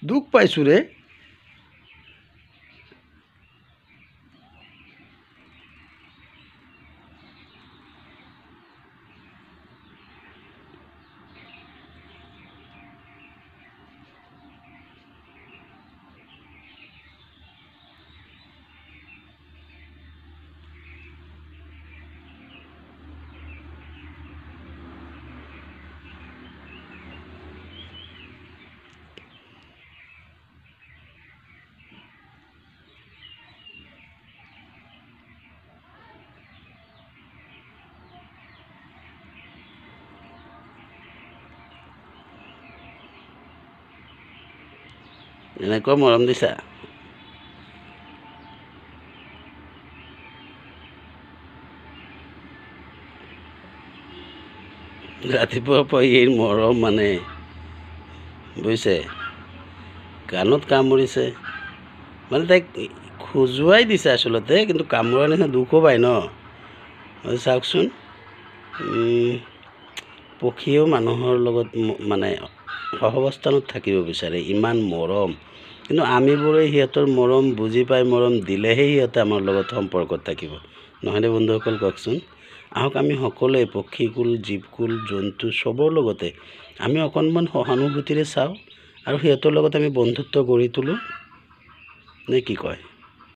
দুখ পাইছোঁ ৰে। এনেকুৱা মৰম দিছা। ৰাতিপুৱাৰ পৰা এই মৰম মানে বুজিছে, কাণত কামুৰিছে মানে তাইক খোজুৱাই দিছে আচলতে, কিন্তু কামোৰাৰ নিচিনা দুখো পায় ন। চাওকচোন, পক্ষীয়েও মানুহৰ লগত মানে সহাৱস্থানত থাকিব বিচাৰে, ইমান মৰম। কিন্তু আমিবোৰে সিহঁতৰ মৰম বুজি পাই মৰম দিলেহে সিহঁতে আমাৰ লগত সম্পৰ্কত থাকিব, নহয়নে বন্ধুসকল? কওকচোন। আহক আমি সকলোৱে পক্ষীকুল, জীৱকুল, জন্তু চবৰ লগতে আমি অকণমান সহানুভূতিৰে চাওঁ আৰু সিহঁতৰ লগত আমি বন্ধুত্ব গঢ়ি তোলোঁ, নে কি কয়?